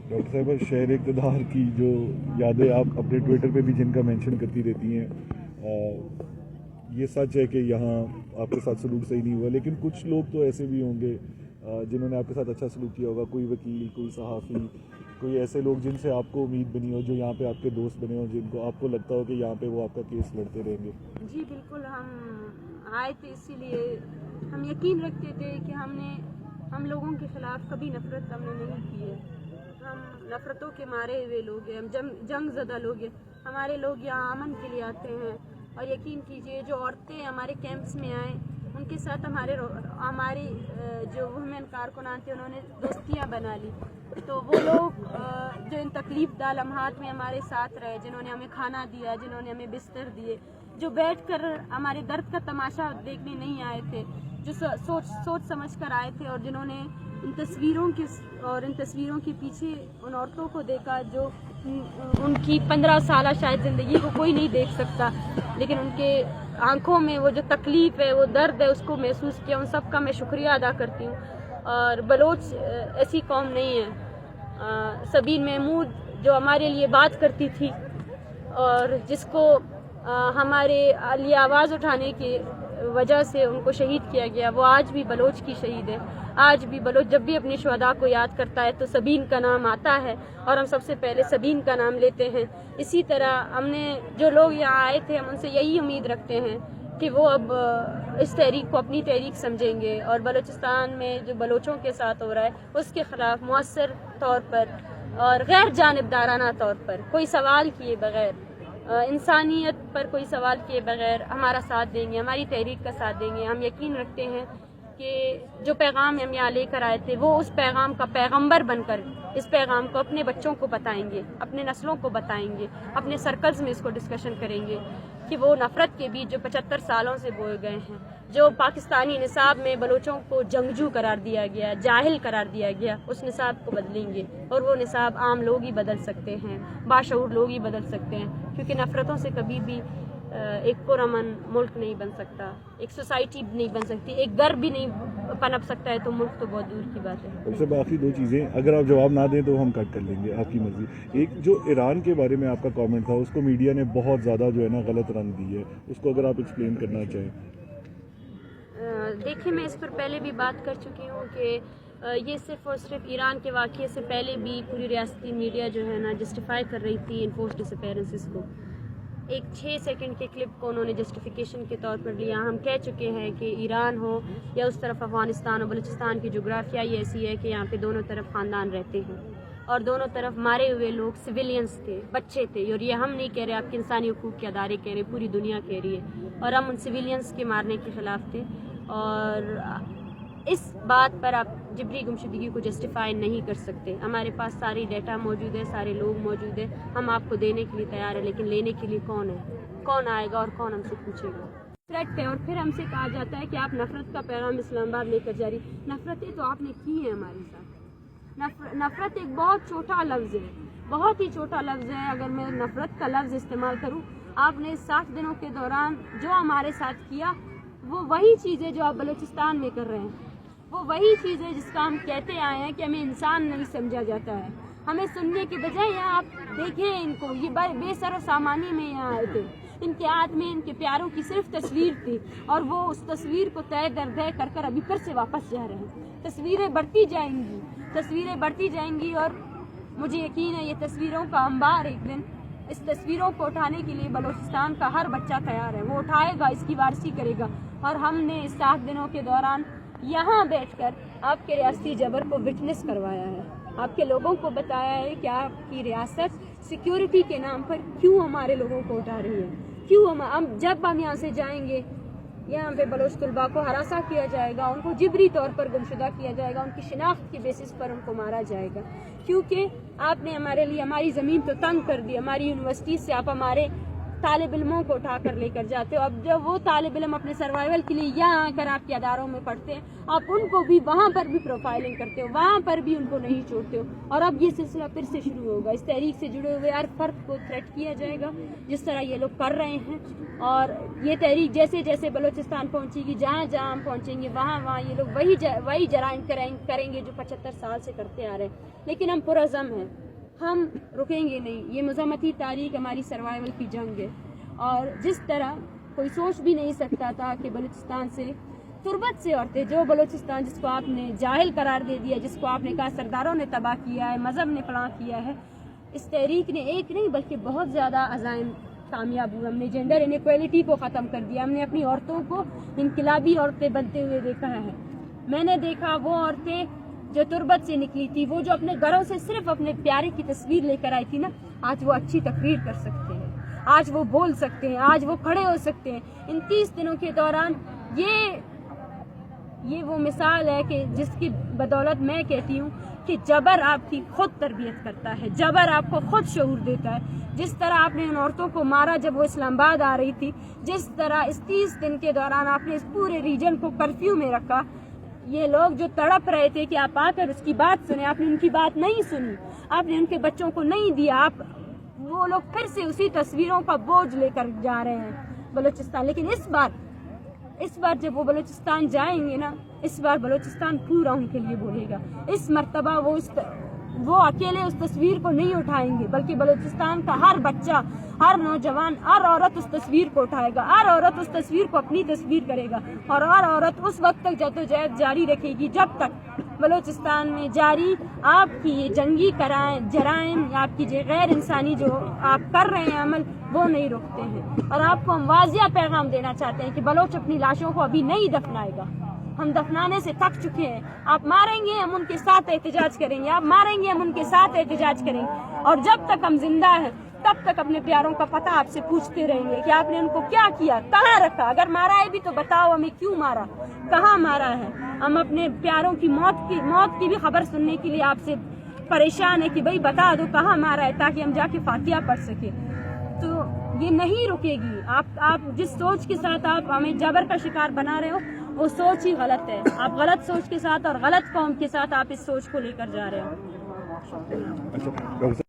Doctor साहब, शहर इक़्तिदार की जो यादें आप अपने ट्विटर पे भी जिनका मेंशन करती रहती हैं, ये सच है कि यहाँ आपके साथ सलूक सही नहीं हुआ, लेकिन कुछ लोग तो ऐसे भी होंगे जिन्होंने आपके साथ अच्छा सलूक किया होगा, कोई वकील, कोई सहाफ़ी, कोई ऐसे लोग जिनसे आपको उम्मीद बनी हो, जो यहाँ पे आपके दोस्त बने हो, जिनको आपको लगता हो कि यहाँ पे वो आपका केस लड़ते रहेंगे। जी बिल्कुल, हम आए थे इसीलिए हम यकीन रखते थे कि हम लोगों के ख़िलाफ़ कभी नफ़रत हमने नहीं की है। हम नफ़रतों के मारे हुए लोग हैं, हम जंग ज़दा लोग हैं। हमारे लोग यहाँ अमन के लिए आते हैं, और यकीन कीजिए जो औरतें हमारे कैंप्स में आए उनके साथ हमारी जो वुमेन कारकुनान थे उन्होंने दोस्तियाँ बना ली। तो वो लोग जो इन तकलीफ़ दा लम्हात में हमारे साथ रहे, जिन्होंने हमें खाना दिया, जिन्होंने हमें बिस्तर दिए, जो बैठकर हमारे दर्द का तमाशा देखने नहीं आए थे, जो सोच समझ कर आए थे, और जिन्होंने इन तस्वीरों के पीछे उन औरतों को देखा जो उनकी 15 साल शायद ज़िंदगी को कोई नहीं देख सकता, लेकिन उनके आंखों में वो जो तकलीफ़ है, वो दर्द है, उसको महसूस किया। उन सब का मैं शुक्रिया अदा करती हूँ। और बलोच ऐसी कौम नहीं है। सबीन महमूद जो हमारे लिए बात करती थी और जिसको हमारे लिए आवाज़ उठाने की वजह से उनको शहीद किया गया, वो आज भी बलोच की शहीद है। आज भी बलोच जब भी अपने शुहदा को याद करता है तो सबीन का नाम आता है, और हम सबसे पहले सबीन का नाम लेते हैं। इसी तरह हमने जो लोग यहाँ आए थे, हम उनसे यही उम्मीद रखते हैं कि वो अब इस तहरीक को अपनी तहरीक समझेंगे, और बलूचिस्तान में जो बलोचों के साथ हो रहा है उसके ख़िलाफ़ मुअस्सर तौर पर और गैर जानिबदाराना तौर पर, कोई सवाल किए बग़ैर, इंसानियत पर कोई सवाल किए बग़ैर हमारा साथ देंगे, हमारी तहरीक का साथ देंगे। हम यकीन रखते हैं कि जो पैगाम हम यहाँ लेकर आए थे वो उस पैगाम का पैगंबर बनकर इस पैगाम को अपने बच्चों को बताएंगे, अपने नस्लों को बताएंगे, अपने सर्कल्स में इसको डिस्कशन करेंगे कि वो नफ़रत के बीज जो 75 सालों से बोए गए हैं, जो पाकिस्तानी निसाब में बलोचों को जंगजू करार दिया गया, जाहिल करार दिया गया, उस निसाब को बदलेंगे। और वो निसाब आम लोग ही बदल सकते हैं, बाशऊर लोग ही बदल सकते हैं, क्योंकि नफ़रतों से कभी भी एक पुरअमन मुल्क नहीं बन सकता, एक सोसाइटी नहीं बन सकती, एक घर भी नहीं पनप सकता है, तो मुल्क तो बहुत दूर की बात है। सबसे बाकी दो चीज़ें, अगर आप जवाब ना दें तो हम कट कर लेंगे, आपकी मर्जी। एक जो ईरान के बारे में आपका कमेंट था, उसको मीडिया ने बहुत ज़्यादा जो है ना गलत रंग दी है, उसको अगर आप एक्सप्लेन करना चाहें। देखिए, मैं इस पर पहले भी बात कर चुकी हूँ कि ये सिर्फ़ और सिर्फ ईरान के वाक़ये से पहले भी पूरी रियासती मीडिया जो है ना जस्टिफाई कर रही थी इनफोर्स्ड डिसअपीयरेंसेस को। एक 6 सेकंड के क्लिप को उन्होंने जस्टिफिकेशन के तौर पर लिया। हम कह चुके हैं कि ईरान हो या उस तरफ अफ़गानिस्तान और बलूचिस्तान की जोग्राफिया ही ऐसी है कि यहाँ पे दोनों तरफ ख़ानदान रहते हैं, और दोनों तरफ मारे हुए लोग सिविलियंस थे, बच्चे थे। और ये हम नहीं कह रहे, आपके इंसानी हकूक़ के अदारे कह रहे, पूरी दुनिया कह रही है, और हम उन सिविलियंस के मारने के ख़िलाफ़ थे। और इस बात पर आप जबरी गुमशुदगी को जस्टिफाई नहीं कर सकते। हमारे पास सारी डेटा मौजूद है, सारे लोग मौजूद है, हम आपको देने के लिए तैयार है, लेकिन लेने के लिए कौन है, कौन आएगा और कौन हमसे पूछेगा। थ्रेट है, और फिर हमसे कहा जाता है कि आप नफ़रत का पैगाम इस्लामाबाद लेकर जा रही। नफ़रतें तो आपने की हैं हमारे साथ। नफ़रत एक बहुत छोटा लफ्ज़ है, बहुत ही छोटा लफ्ज़ है। अगर मैं नफ़रत का लफ्ज़ इस्तेमाल करूँ, आपने 60 दिनों के दौरान जो हमारे साथ किया वो वही चीज़ है जो आप बलूचिस्तान में कर रहे हैं, वो वही चीज़ है जिसका हम कहते आए हैं कि हमें इंसान नहीं समझा जाता है। हमें सुनने के बजाय यहाँ आप देखें इनको, ये बेसर सामानी में यहाँ आए थे, इनके हाथ में इनके प्यारों की सिर्फ तस्वीर थी, और वो उस तस्वीर को तय दर तय कर कर अभी फिर से वापस जा रहे हैं। तस्वीरें बढ़ती जाएंगी, तस्वीरें बढ़ती जाएंगी, और मुझे यकीन है ये तस्वीरों का अंबार एक दिन, इस तस्वीरों को उठाने के लिए बलूचिस्तान का हर बच्चा तैयार है, वो उठाएगा, इसकी वारसी करेगा। और हमने इस 7 दिनों के दौरान यहाँ बैठकर आपके रियासती जबर को विटनेस करवाया है, आपके लोगों को बताया है कि आपकी रियासत सिक्योरिटी के नाम पर क्यों हमारे लोगों को उठा रही है, क्यों हम जब हम यहाँ से जाएंगे यहाँ पे बलोच तलबा को हरासा किया जाएगा, उनको जिबरी तौर पर गुमशुदा किया जाएगा, उनकी शिनाख्त की बेसिस पर उनको मारा जाएगा, क्योंकि आपने हमारे लिए हमारी ज़मीन तो तंग कर दी। हमारी यूनिवर्सिटी से आप हमारे طالب علموں کو اٹھا کر لے کر جاتے ہو. اب جب وہ طالب علم اپنے سروائیول کے لیے یہاں آ کر آپ کے اداروں میں پڑھتے ہیں, آپ ان کو بھی وہاں پر بھی پروفائلنگ کرتے ہو, وہاں پر بھی ان کو نہیں چھوڑتے ہو. اور اب یہ سلسلہ پھر سے شروع ہوگا. اس تحریک سے جڑے ہوئے ہر فرد کو تھریٹ کیا جائے گا جس طرح یہ لوگ کر رہے ہیں. اور یہ تحریک جیسے جیسے بلوچستان پہنچے گی, جہاں جہاں ہم پہنچیں گے وہاں یہ لوگ وہی جرائم کریں گے جو 75 سال سے کرتے آ رہے ہیں. لیکن ہم پرعزم ہیں, ہم رکیں گے نہیں. یہ مزاحمتی تاریخ ہماری سروائیول کی جنگ ہے. اور جس طرح کوئی سوچ بھی نہیں سکتا تھا کہ بلوچستان سے تربت سے عورتیں, جو بلوچستان جس کو آپ نے جاہل قرار دے دیا, جس کو آپ نے کہا سرداروں نے تباہ کیا ہے, مذہب نے فلاں کیا ہے, اس تحریک نے ایک نہیں بلکہ بہت زیادہ عزائم کامیاب ہوئے. ہم نے جینڈر انیکویلٹی کو ختم کر دیا. ہم نے اپنی عورتوں کو انقلابی عورتیں بنتے ہوئے دیکھا ہے. میں نے دیکھا وہ عورتیں جو تربت سے نکلی تھی, وہ جو اپنے گھروں سے صرف اپنے پیارے کی تصویر لے کر آئی تھی نا, آج وہ اچھی تقریر کر سکتے ہیں, آج وہ بول سکتے ہیں, آج وہ کھڑے ہو سکتے ہیں. ان 30 دنوں کے دوران یہ وہ مثال ہے کہ جس کی بدولت میں کہتی ہوں کہ جبر آپ کی خود تربیت کرتا ہے, جبر آپ کو خود شعور دیتا ہے. جس طرح آپ نے ان عورتوں کو مارا جب وہ اسلام آباد آ رہی تھی, جس طرح اس 30 دن کے دوران آپ نے اس پورے ریجن کو کرفیو میں رکھا, یہ لوگ جو تڑپ رہے تھے کہ آپ آ کر اس کی بات سنیں, آپ نے ان کی بات نہیں سنی, آپ نے ان کے بچوں کو نہیں دیا. وہ لوگ پھر سے اسی تصویروں کا بوجھ لے کر جا رہے ہیں بلوچستان. لیکن اس بار جب وہ بلوچستان جائیں گے نا, اس بار بلوچستان پورا ان کے لیے بولے گا. اس مرتبہ وہ اکیلے اس تصویر کو نہیں اٹھائیں گے, بلکہ بلوچستان کا ہر بچہ, ہر نوجوان, ہر عورت اس تصویر کو اٹھائے گا. ہر عورت اس تصویر کو اپنی تصویر کرے گا. اور ہر عورت اس وقت تک جدوجہد جاری رکھے گی جب تک بلوچستان میں جاری آپ کی یہ جنگی جرائم, آپ کی غیر انسانی جو آپ کر رہے ہیں عمل, وہ نہیں رکتے ہیں. اور آپ کو ہم واضح پیغام دینا چاہتے ہیں کہ بلوچ اپنی لاشوں کو ابھی نہیں دفنائے گا. ہم دفنانے سے تھک چکے ہیں. آپ ماریں گے ہم ان کے ساتھ احتجاج کریں گے, آپ ماریں گے ہم ان کے ساتھ احتجاج کریں گے. اور جب تک ہم زندہ ہیں تب تک اپنے پیاروں کا پتہ آپ سے پوچھتے رہیں گے کہ آپ نے ان کو کیا کیا, کہاں رکھا, اگر مارا ہے بھی تو بتاؤ ہمیں کیوں مارا, کہاں مارا ہے. ہم اپنے پیاروں کی موت کی بھی خبر سننے کے لیے آپ سے پریشان ہے کہ بھئی بتا دو کہاں مارا ہے, تاکہ ہم جا کے فاتحہ پڑھ سکیں. تو یہ نہیں رکے گی. آپ جس سوچ کے ساتھ آپ ہمیں جبر کا شکار بنا رہے ہو, وہ سوچ ہی غلط ہے. آپ غلط سوچ کے ساتھ اور غلط قوم کے ساتھ آپ اس سوچ کو لے کر جا رہے ہو. اچھا